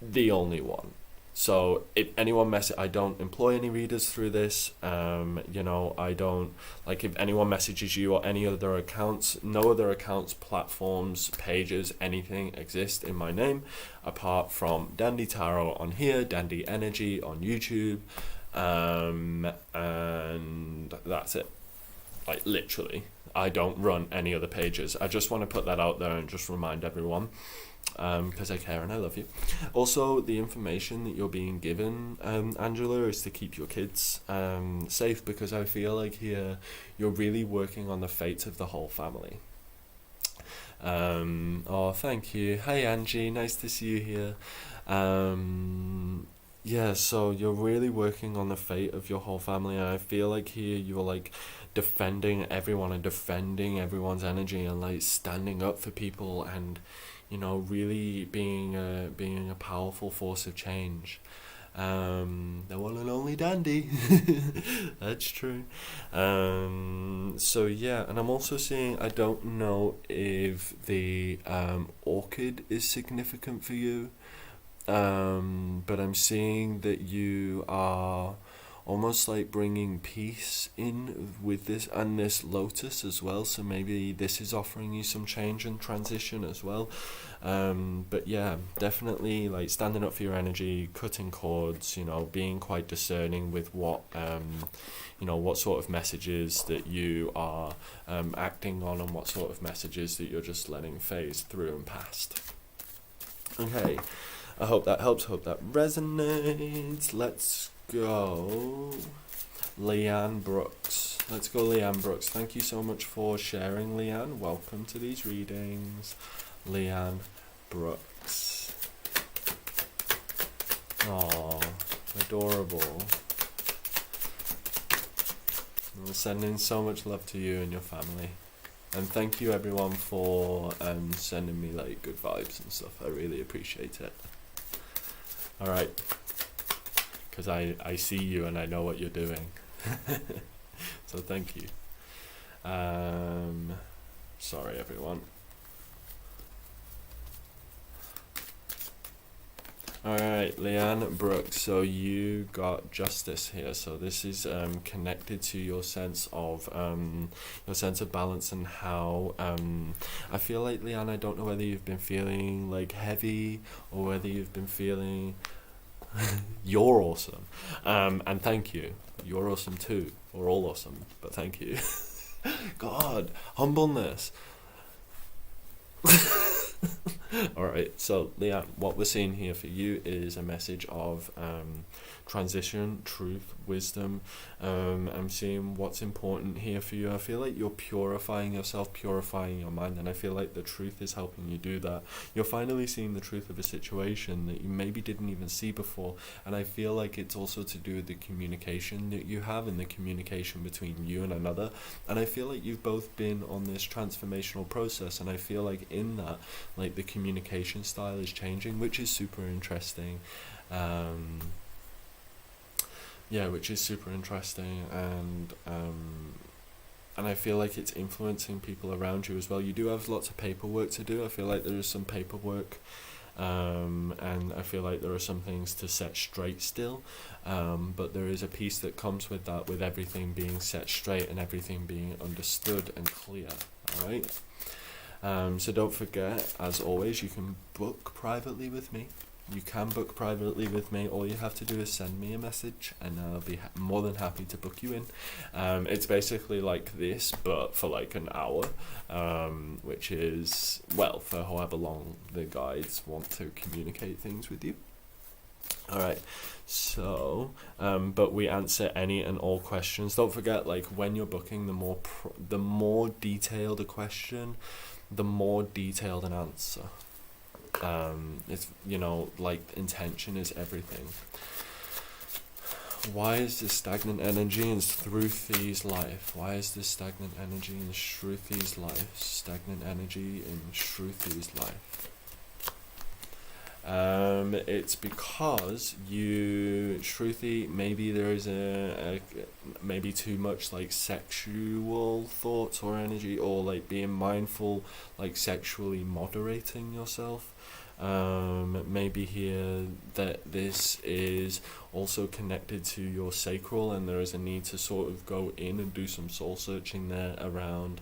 the only one. So if anyone I don't employ any readers through this. I don't, like, if anyone messages you or any other accounts, no other accounts, platforms, pages, anything exist in my name apart from Dandy Tarot on here, Dandy Energy on YouTube, and that's it. Like, literally, I don't run any other pages. I just want to put that out there and just remind everyone, because I care and I love you. Also, the information that you're being given, Angela, is to keep your kids safe, because I feel like here you're really working on the fate of the whole family. Oh, thank you. Hi Angie, nice to see you here. Yeah, so you're really working on the fate of your whole family, and I feel like here you're like defending everyone and defending everyone's energy and like standing up for people, and really being a powerful force of change. The one and only Dandy. That's true. So yeah, and I'm also seeing, I don't know if the orchid is significant for you, but I'm seeing that you are almost like bringing peace in with this, and this lotus as well, so maybe this is offering you some change and transition as well. But yeah, definitely like standing up for your energy, cutting cords, being quite discerning with what what sort of messages that you are acting on, and what sort of messages that you're just letting phase through and past. Okay, I hope that helps, hope that resonates. Let's go Leanne Brooks. Let's go Leanne Brooks. Thank you so much for sharing, Leanne. Welcome to these readings. Leanne Brooks. Aww, adorable. I'm sending so much love to you and your family. And thank you everyone for sending me like good vibes and stuff. I really appreciate it. Alright. Because I see you and I know what you're doing. So thank you. Sorry everyone. Alright, Leanne Brooks, so you got justice here. So this is connected to your sense of balance, and how I feel like, Leanne, I don't know whether you've been feeling like heavy or whether you've been feeling you're awesome. And thank you. You're awesome too. We're all awesome, but thank you. God, humbleness. Alright, so Leanne, what we're seeing here for you is a message of transition, truth, wisdom. I'm seeing what's important here for you. I feel like you're purifying yourself, purifying your mind, and I feel like the truth is helping you do that. You're finally seeing the truth of a situation that you maybe didn't even see before, and I feel like it's also to do with the communication that you have and the communication between you and another. And I feel like you've both been on this transformational process, and I feel like in that, like, the communication style is changing, which is super interesting. Which is super interesting, and I feel like it's influencing people around you as well. You do have lots of paperwork to do. I feel like there is some paperwork, and I feel like there are some things to set straight still, but there is a piece that comes with that, with everything being set straight and everything being understood and clear. Alright? So don't forget, as always, you can book privately with me. You can book privately with me. All you have to do is send me a message, and I'll be more than happy to book you in. It's basically like this, but for like an hour, which is, well, for however long the guides want to communicate things with you. Alright, so, but we answer any and all questions. Don't forget, like, when you're booking, the more detailed a question, the more detailed an answer. It's, like, intention is everything. Why is this stagnant energy in Shruti's life? Why is this stagnant energy in Shruti's life? Stagnant energy in Shruti's life. It's because Shruti, maybe there is maybe too much like sexual thoughts or energy, or like being mindful, like sexually moderating yourself. Maybe here that this is also connected to your sacral, and there is a need to sort of go in and do some soul searching there around,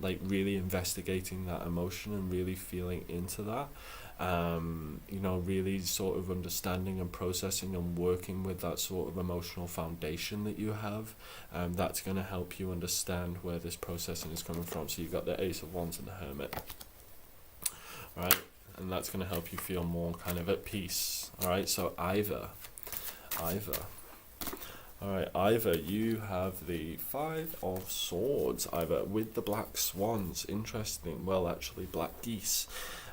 like really investigating that emotion and really feeling into that. Really sort of understanding and processing and working with that sort of emotional foundation that you have. That's going to help you understand where this processing is coming from. So you've got the Ace of Wands and the Hermit. Alright, and that's going to help you feel more kind of at peace. Alright, so Iva. Alright, Iva, you have the Five of Swords, Iva, with the black swans. Interesting. Well, actually, black geese.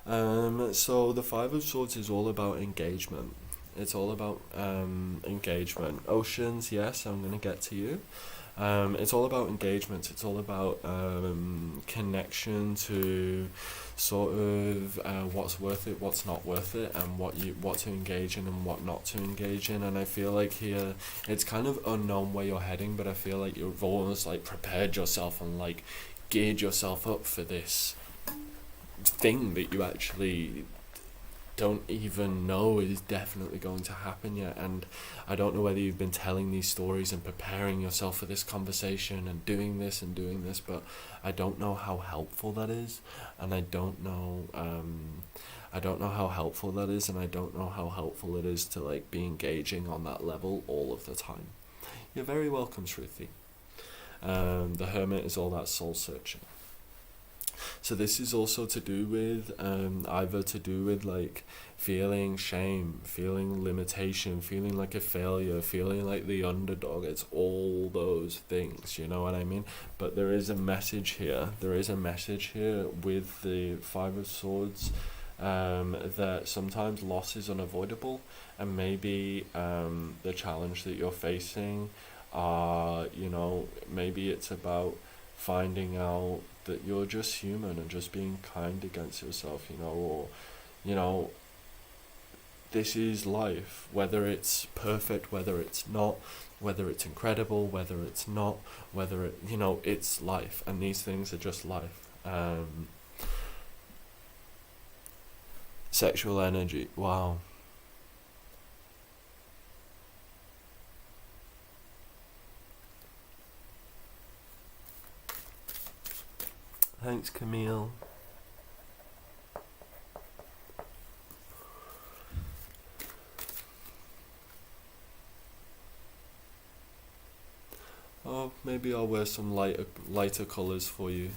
So the Five of Swords is all about engagement. It's all about engagement. Oceans, yes, I'm going to get to you. It's all about engagement. It's all about connection to sort of what's worth it, what's not worth it, and what to engage in and what not to engage in. And I feel like here it's kind of unknown where you're heading, but I feel like you've almost like prepared yourself and like geared yourself up for this thing that you actually don't even know is definitely going to happen yet. And I don't know whether you've been telling these stories and preparing yourself for this conversation and doing this, but I don't know how helpful that is, and I don't know how helpful that is, and I don't know how helpful it is to like be engaging on that level all of the time. You're very welcome, Shruti. The Hermit is all that soul searching. So this is also to do with either to do with like feeling shame, feeling limitation, feeling like a failure, feeling like the underdog. It's all those things, you know what I mean? But there is a message here. There is a message here with the Five of Swords, that sometimes loss is unavoidable, and maybe the challenge that you're facing, maybe it's about finding out that you're just human and just being kind against yourself, or this is life, whether it's perfect, whether it's not, whether it's incredible, whether it's not, whether it, it's life, and these things are just life. Sexual energy, wow. Thanks, Camille. Oh, maybe I'll wear some lighter colours for you.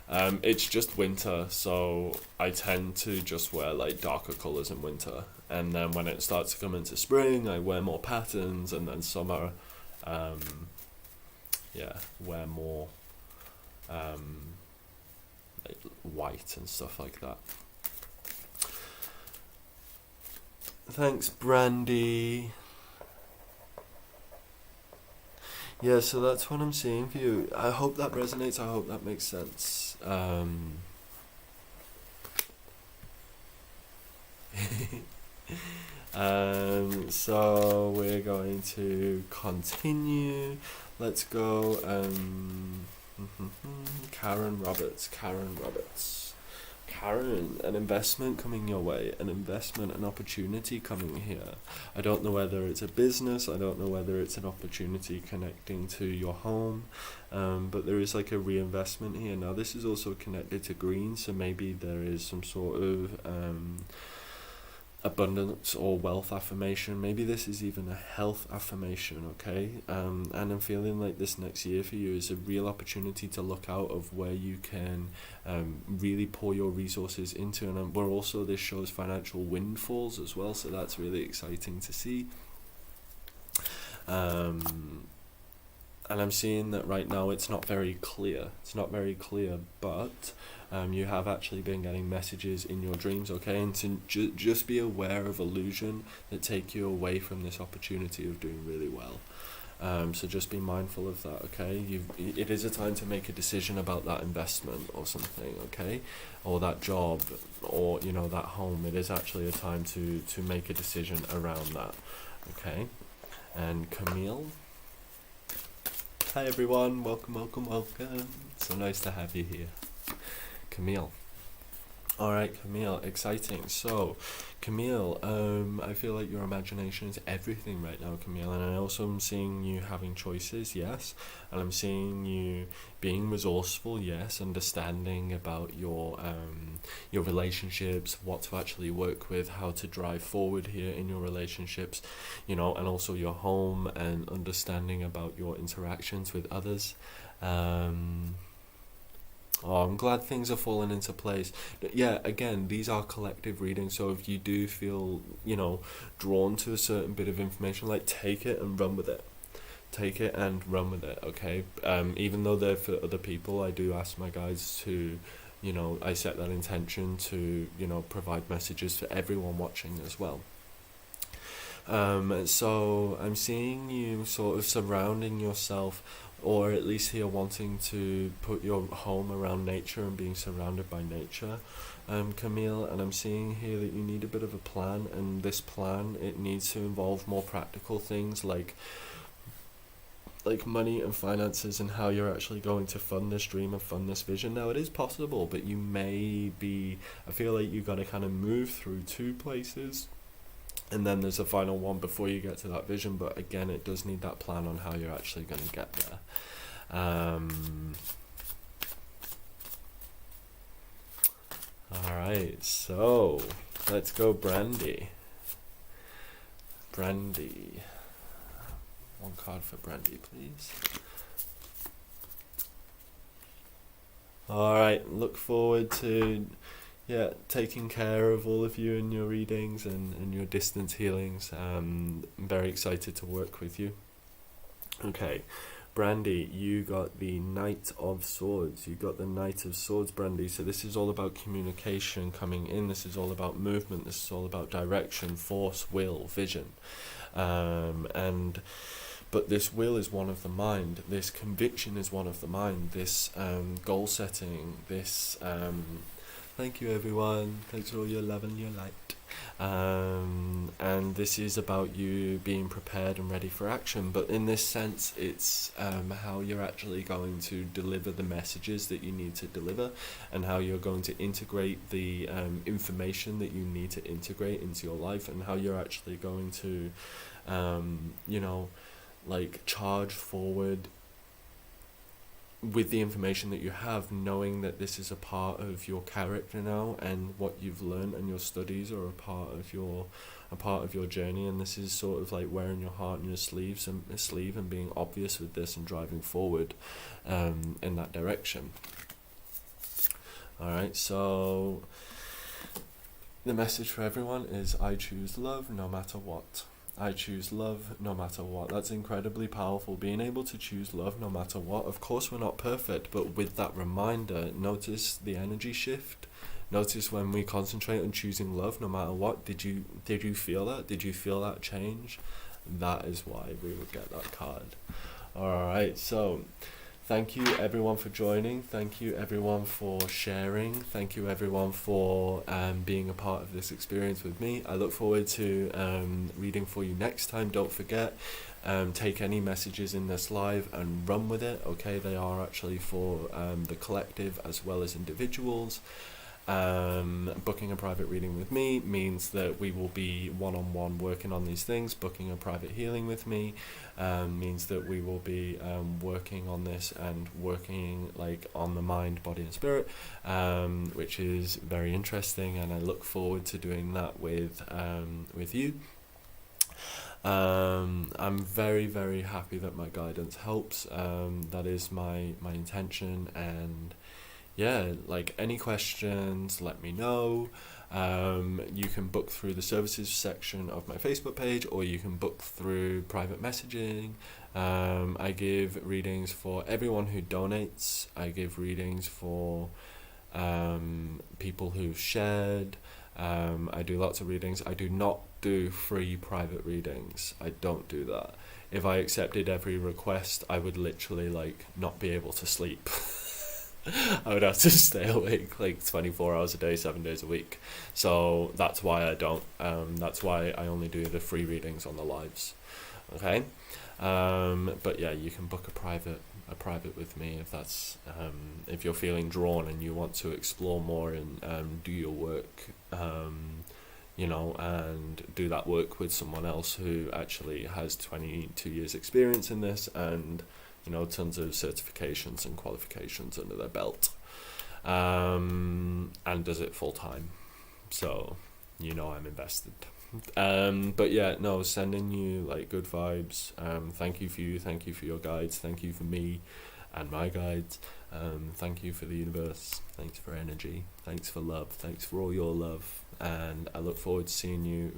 It's just winter, so I tend to just wear like darker colours in winter, and then when it starts to come into spring, I wear more patterns, and then summer, wear more like white and stuff like that. Thanks, Brandy. Yeah, so that's what I'm seeing for you. I hope that resonates. I hope that makes sense. So we're going to continue. Let's go. Karen Roberts. Karen, an investment coming your way, an opportunity coming here. I don't know whether it's a business, I don't know whether it's an opportunity connecting to your home, but there is like a reinvestment here. Now this is also connected to green, so maybe there is some sort of abundance or wealth affirmation. Maybe this is even a health affirmation, okay? And I'm feeling like this next year for you is a real opportunity to look out of where you can really pour your resources into, and we're also, this shows financial windfalls as well, so that's really exciting to see. And I'm seeing that right now it's not very clear, but you have actually been getting messages in your dreams, okay? And to just be aware of illusion that take you away from this opportunity of doing really well. So just be mindful of that, okay? It is a time to make a decision about that investment or something, okay? Or that job, or that home. It is actually a time to make a decision around that, okay? And Camille. Hi everyone, welcome. So nice to have you here. Camille. Alright, Camille, exciting. So, Camille, I feel like your imagination is everything right now, Camille, and I also am seeing you having choices, yes, and I'm seeing you being resourceful, yes, understanding about your relationships, what to actually work with, how to drive forward here in your relationships, and also your home, and understanding about your interactions with others. I'm glad things are falling into place. Yeah, again, these are collective readings, so if you do feel, drawn to a certain bit of information, like take it and run with it. Okay? Even though they're for other people, I do ask my guides to, I set that intention to, provide messages for everyone watching as well. So I'm seeing you sort of surrounding yourself, or at least here wanting to put your home around nature and being surrounded by nature, Camille, and I'm seeing here that you need a bit of a plan, and this plan, it needs to involve more practical things like like money and finances and how you're actually going to fund this dream and fund this vision. Now it is possible, but you may be, I feel like you got to kind of move through 2 places, and then there's a final one before you get to that vision. But again, it does need that plan on how you're actually going to get there. Alright, so let's go Brandy. Brandy. 1 card for Brandy, please. Alright, look forward to taking care of all of you in your readings and your distance healings. I'm very excited to work with you. Okay, Brandy, you got the Knight of Swords. You got the Knight of Swords, Brandy. So this is all about communication coming in. This is all about movement. This is all about direction, force, will, vision. But this will is one of the mind. This conviction is one of the mind. This goal setting. This thank you, everyone. Thanks for all your love and your light. And this is about you being prepared and ready for action. But in this sense, it's how you're actually going to deliver the messages that you need to deliver, and how you're going to integrate the information that you need to integrate into your life, and how you're actually going to, charge forward with the information that you have, knowing that this is a part of your character now, and what you've learned and your studies are a part of your journey, and this is sort of like wearing your heart on your sleeve and being obvious with this and driving forward in that direction. Alright, so the message for everyone is I choose love no matter what. I choose love no matter what. That's incredibly powerful, being able to choose love no matter what. Of course we're not perfect, but with that reminder, notice the energy shift. Notice when we concentrate on choosing love no matter what. Did you feel that? Did you feel that change? That is why we would get that card. Alright, so thank you everyone for joining. Thank you everyone for sharing. Thank you everyone for being a part of this experience with me. I look forward to reading for you next time. Don't forget, take any messages in this live and run with it. Okay, they are actually for the collective as well as individuals. Booking a private reading with me means that we will be one-on-one working on these things. Booking a private healing with me means that we will be working on this and working like on the mind, body and spirit, which is very interesting, and I look forward to doing that with you. I'm very, very happy that my guidance helps. That is my intention, and yeah, like any questions, let me know. You can book through the services section of my Facebook page, or you can book through private messaging. I give readings for everyone who donates. I give readings for people who've shared. I do lots of readings. I do not do free private readings. I don't do that. If I accepted every request, I would literally not be able to sleep. I would have to stay awake 24 hours a day, 7 days a week. So that's why I don't. That's why I only do the free readings on the lives. Okay, but yeah, you can book a private with me if that's if you're feeling drawn and you want to explore more and do your work, and do that work with someone else who actually has 22 years experience in this, and tons of certifications and qualifications under their belt, and does it full time. So, I'm invested. But yeah, no, sending you good vibes. Thank you for your guides. Thank you for me and my guides. Thank you for the universe. Thanks for energy. Thanks for love. Thanks for all your love. And I look forward to seeing you